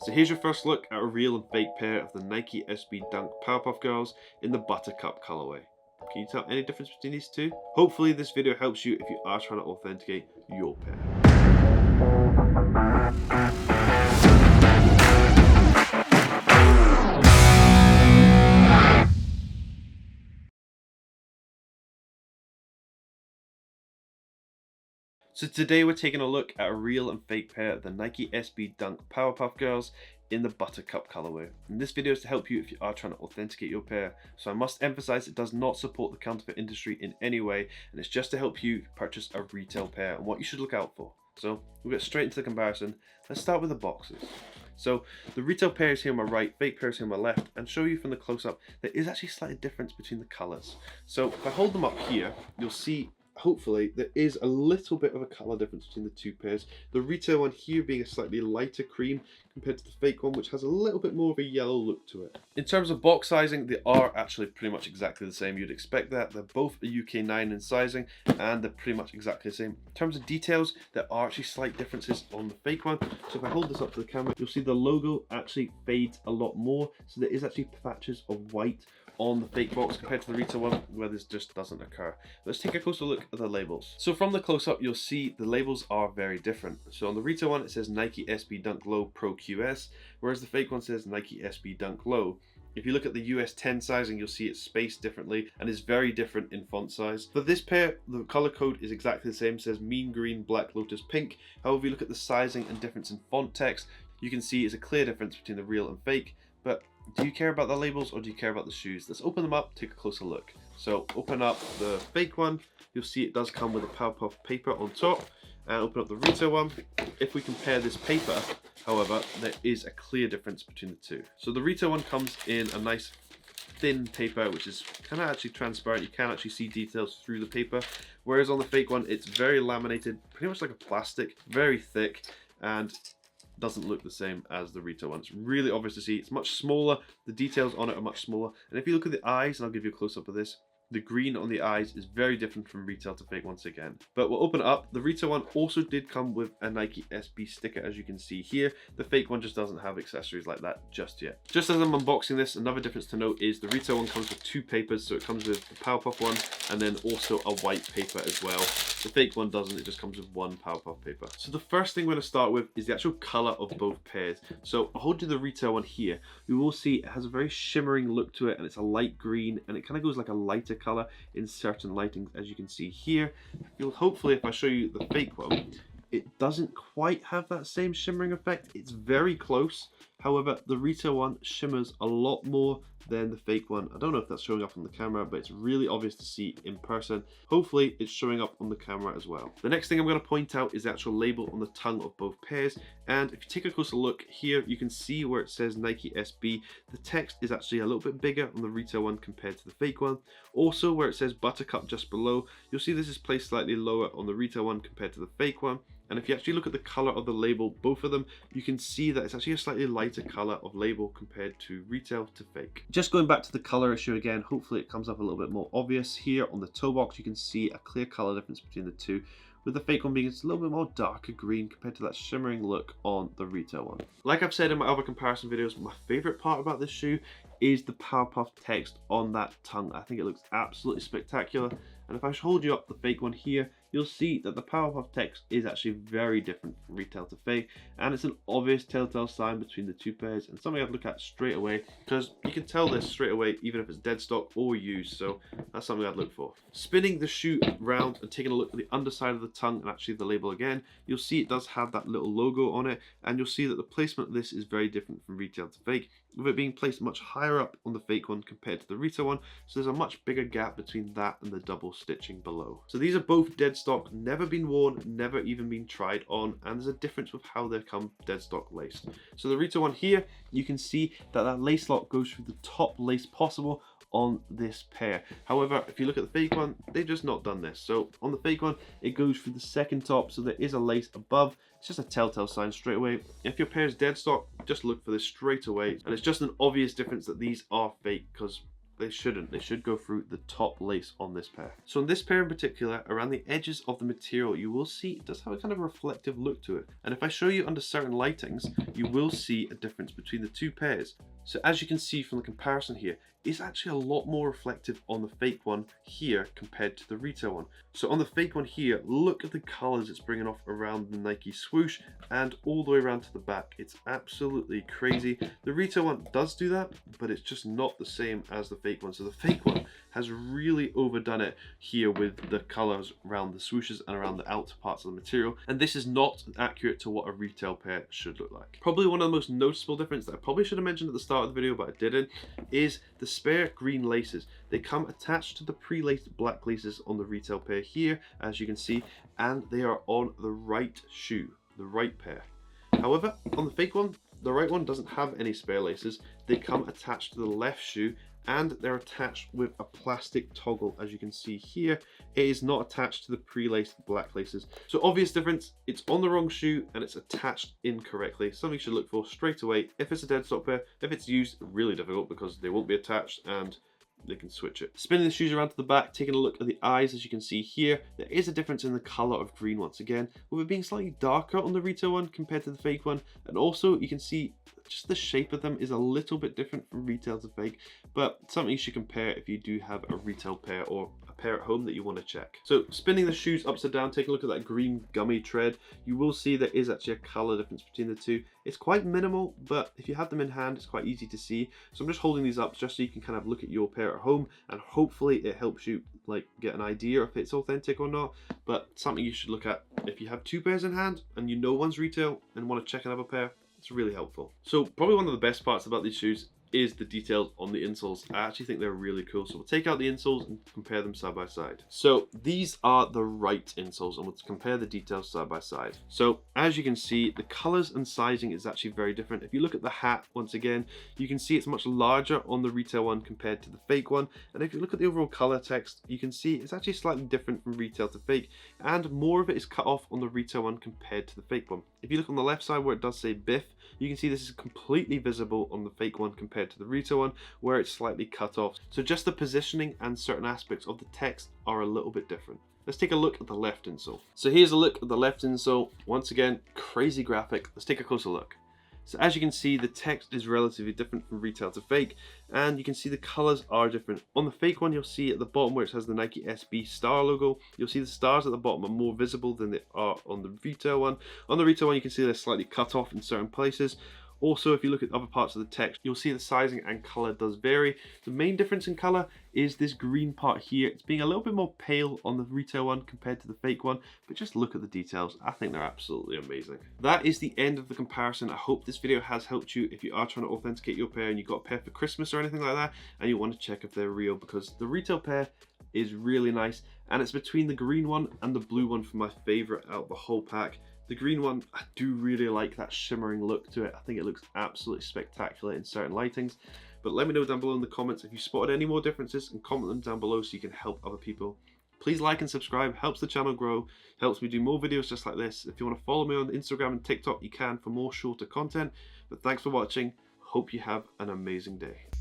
So here's your first look at a real and fake pair of the Nike SB Dunk Powerpuff Girls in the Buttercup colorway. Can you tell any difference between these two? Hopefully this video helps you if you are trying to authenticate your pair. So today we're taking a look at a real and fake pair of the Nike SB Dunk Powerpuff Girls in the Buttercup colorway. And this video is to help you if you are trying to authenticate your pair. So I must emphasize it does not support the counterfeit industry in any way, and it's just to help you purchase a retail pair and what you should look out for. So we'll get straight into the comparison. Let's start with the boxes. So the retail pair is here on my right, fake pair is here on my left, and show you from the close-up there is actually a slight difference between the colors. So if I hold them up here, you'll see hopefully there is a little bit of a color difference between the two pairs. The retail one here being a slightly lighter cream compared to the fake one, which has a little bit more of a yellow look to it. In terms of box sizing, they are actually pretty much exactly the same. You'd expect that. They're both a UK 9 in sizing, and they're pretty much exactly the same. In terms of details, there are actually slight differences on the fake one. So if I hold this up to the camera, you'll see the logo actually fades a lot more. So there is actually patches of white on the fake box compared to the retail one, where this just doesn't occur. Let's take a closer look at the labels. So from the close-up, you'll see the labels are very different. So on the retail one, it says Nike SB Dunk Low Pro QS, whereas the fake one says Nike SB Dunk Low. If you look at the US 10 sizing, you'll see it's spaced differently and is very different in font size. For this pair, the color code is exactly the same. It says Mean Green, Black Lotus, Pink. However, if you look at the sizing and difference in font text, you can see it's a clear difference between the real and fake. But do you care about the labels or do you care about the shoes? Let's open them up, take a closer look. So open up the fake one, you'll see it does come with a Powerpuff paper on top. And open up the retail one. If we compare this paper, however, there is a clear difference between the two. So the retail one comes in a nice thin paper, which is kind of actually transparent. You can actually see details through the paper. Whereas on the fake one, it's very laminated, pretty much like a plastic, very thick, and doesn't look the same as the retail one. It's really obvious to see. It's much smaller. The details on it are much smaller. And if you look at the eyes, and I'll give you a close-up of this, the green on the eyes is very different from retail to fake once again. But we'll open it up. The retail one also did come with a Nike SB sticker, as you can see here. The fake one just doesn't have accessories like that just yet. Just as I'm unboxing this, another difference to note is the retail one comes with two papers. So it comes with the Powerpuff one and then also a white paper as well. The fake one doesn't, it just comes with one Powerpuff paper. So the first thing we're going to start with is the actual color of both pairs. So I'll hold you the retail one here. You will see it has a very shimmering look to it, and it's a light green, and it kind of goes like a lighter color in certain lightings, as you can see here. You'll hopefully, if I show you the fake one, it doesn't quite have that same shimmering effect. It's very close. However, the retail one shimmers a lot more than the fake one. I don't know if that's showing up on the camera, but it's really obvious to see in person. Hopefully it's showing up on the camera as well. The next thing I'm going to point out is the actual label on the tongue of both pairs. And if you take a closer look here, you can see where it says Nike SB. The text is actually a little bit bigger on the retail one compared to the fake one. Also, where it says Buttercup just below, you'll see this is placed slightly lower on the retail one compared to the fake one. And if you actually look at the color of the label, both of them, you can see that it's actually a slightly lighter color of label compared to retail to fake. Just going back to the color issue again, hopefully it comes up a little bit more obvious. Here on the toe box, you can see a clear color difference between the two, with the fake one being a little bit more darker green compared to that shimmering look on the retail one. Like I've said in my other comparison videos, my favorite part about this shoe is the Powerpuff text on that tongue. I think it looks absolutely spectacular. And if I hold you up the fake one here, you'll see that the Powerpuff text is actually very different from retail to fake, and it's an obvious telltale sign between the two pairs, and something I'd look at straight away, because you can tell this straight away even if it's dead stock or used. So that's something I'd look for. Spinning the shoe round and taking a look at the underside of the tongue and actually the label again, you'll see it does have that little logo on it, and you'll see that the placement of this is very different from retail to fake, with it being placed much higher up on the fake one compared to the retail one. So there's a much bigger gap between that and the double stitching below. So these are both dead stock, never been worn, never even been tried on, and there's a difference with how they come dead stock laced. So the retail one here, you can see that that lace lock goes through the top lace possible on this pair. However, if you look at the fake one, they've just not done this. So on the fake one, it goes through the second top, so there is a lace above. It's just a telltale sign straight away. If your pair is dead stock, just look for this straight away, and it's just an obvious difference that these are fake, because they shouldn't. They should go through the top lace on this pair. So on this pair in particular, around the edges of the material, you will see it does have a kind of reflective look to it. And if I show you under certain lightings, you will see a difference between the two pairs. So as you can see from the comparison here, it's actually a lot more reflective on the fake one here compared to the retail one. So on the fake one here, look at the colors it's bringing off around the Nike swoosh and all the way around to the back. It's absolutely crazy. The retail one does do that, but it's just not the same as the fake one. So the fake one has really overdone it here with the colors around the swooshes and around the outer parts of the material. And this is not accurate to what a retail pair should look like. Probably one of the most noticeable differences that I probably should have mentioned at the start of the video, but I didn't, is the spare green laces. They come attached to the pre-laced black laces on the retail pair here, as you can see, and they are on the right shoe, the right pair. However, on the fake one, the right one doesn't have any spare laces. They come attached to the left shoe, and they're attached with a plastic toggle, as you can see here. It is not attached to the pre-laced black laces. So obvious difference, it's on the wrong shoe and it's attached incorrectly. Something you should look for straight away if it's a dead stock pair. If it's used, really difficult because they won't be attached and they can switch it. Spinning the shoes around to the back, taking a look at the eyes, as you can see here, there is a difference in the color of green once again, with it being slightly darker on the retail one compared to the fake one. And also you can see just the shape of them is a little bit different from retail to fake, but something you should compare if you do have a retail pair or a pair at home that you want to check. So spinning the shoes upside down, take a look at that green gummy tread, you will see there is actually a color difference between the two. It's quite minimal, but if you have them in hand, it's quite easy to see. So I'm just holding these up just so you can kind of look at your pair at home, and hopefully it helps you like get an idea if it's authentic or not. But something you should look at if you have two pairs in hand and you know one's retail and want to check another pair. It's really helpful. So probably one of the best parts about these shoes is the details on the insoles. I actually think they're really cool. So we'll take out the insoles and compare them side by side. So these are the right insoles, and we'll compare the details side by side. So as you can see, the colors and sizing is actually very different. If you look at the hat, once again, you can see it's much larger on the retail one compared to the fake one. And if you look at the overall color text, you can see it's actually slightly different from retail to fake, and more of it is cut off on the retail one compared to the fake one. If you look on the left side where it does say Biff, you can see this is completely visible on the fake one compared to the retail one where it's slightly cut off. So just the positioning and certain aspects of the text are a little bit different. Let's take a look at the left insole. So here's a look at the left insole. Once again, crazy graphic. Let's take a closer look. So as you can see, the text is relatively different from retail to fake, and you can see the colors are different. On the fake one, you'll see at the bottom where it has the Nike SB star logo, you'll see the stars at the bottom are more visible than they are on the retail one. On the retail one, you can see they're slightly cut off in certain places. Also, if you look at other parts of the text, you'll see the sizing and color does vary. The main difference in color is this green part here. It's being a little bit more pale on the retail one compared to the fake one, but just look at the details. I think they're absolutely amazing. That is the end of the comparison. I hope this video has helped you if you are trying to authenticate your pair and you've got a pair for Christmas or anything like that, and you want to check if they're real, because the retail pair is really nice, and it's between the green one and the blue one for my favorite out of the whole pack. The green one, I do really like that shimmering look to it. I think it looks absolutely spectacular in certain lightings. But let me know down below in the comments if you spotted any more differences, and comment them down below so you can help other people. Please like and subscribe, helps the channel grow, helps me do more videos just like this. If you want to follow me on Instagram and TikTok, you can for more shorter content. But thanks for watching. Hope you have an amazing day.